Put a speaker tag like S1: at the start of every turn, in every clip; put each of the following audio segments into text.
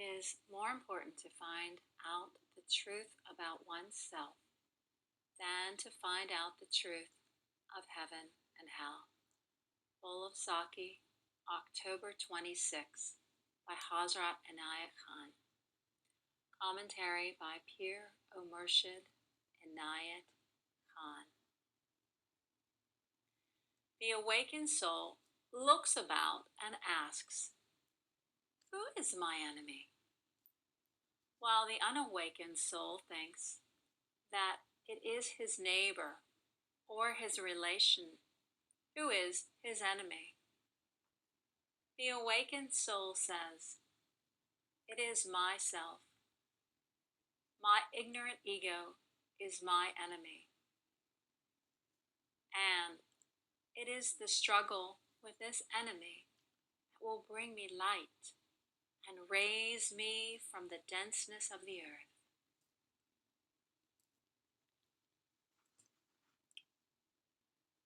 S1: It is more important to find out the truth about oneself than to find out the truth of heaven and hell. Bowl of SAKI, October 26, by Hazrat Inayat Khan. Commentary by Pir O Murshid Inayat Khan. The awakened soul looks about and asks, "Who is my enemy?" While the unawakened soul thinks that it is his neighbor or his relation who is his enemy. The awakened soul says, "It is myself. My ignorant ego is my enemy. And it is the struggle with this enemy that will bring me light and raise me from the denseness of the earth."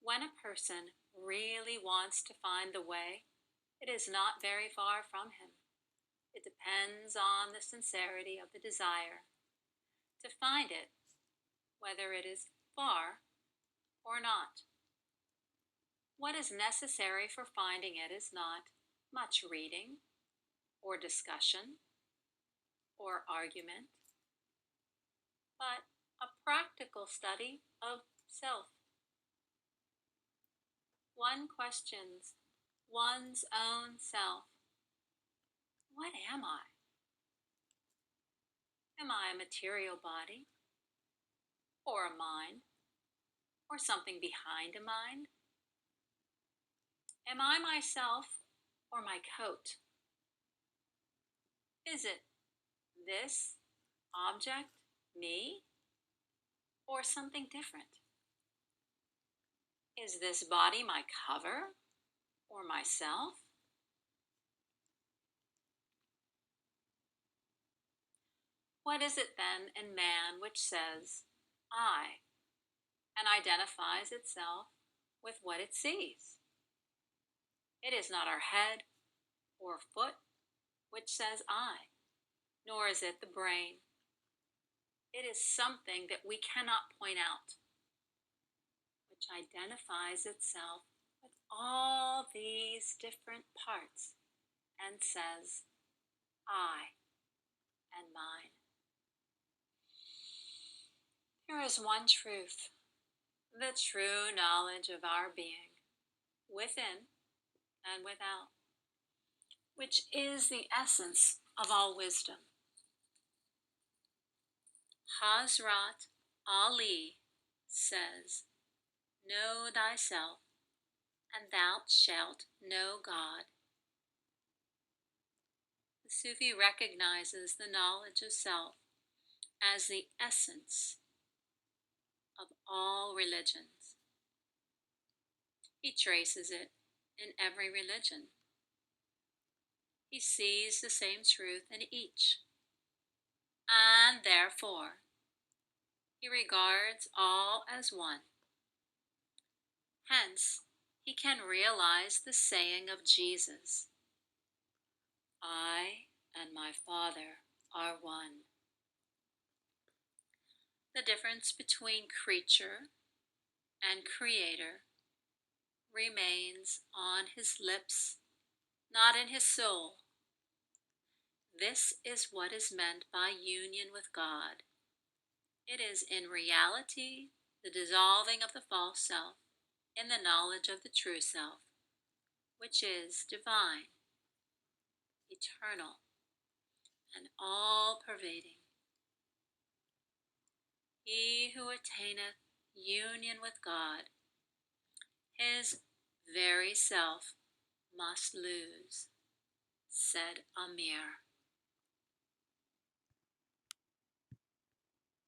S1: When a person really wants to find the way, it is not very far from him. It depends on the sincerity of the desire to find it, whether it is far or not. What is necessary for finding it is not much reading or discussion or argument, but a practical study of self. One questions one's own self. What am I? Am I a material body? Or a mind? Or something behind a mind? Am I myself or my coat? Is it this object, me, or something different? Is this body my cover or myself? What is it then in man which says, "I," and identifies itself with what it sees? It is not our head or foot which says "I," nor is it the brain. It is something that we cannot point out, which identifies itself with all these different parts and says, "I and mine." There is one truth, the true knowledge of our being, within and without, which is the essence of all wisdom. Hazrat Ali says, "Know thyself, and thou shalt know God." The Sufi recognizes the knowledge of self as the essence of all religions. He traces it in every religion. He sees the same truth in each, and therefore he regards all as one. Hence, he can realize the saying of Jesus, "I and my Father are one." The difference between creature and creator remains on his lips, not in his soul. This is what is meant by union with God. It is in reality the dissolving of the false self in the knowledge of the true self, which is divine, eternal, and all-pervading. He who attaineth union with God, his very self must lose, said Amir.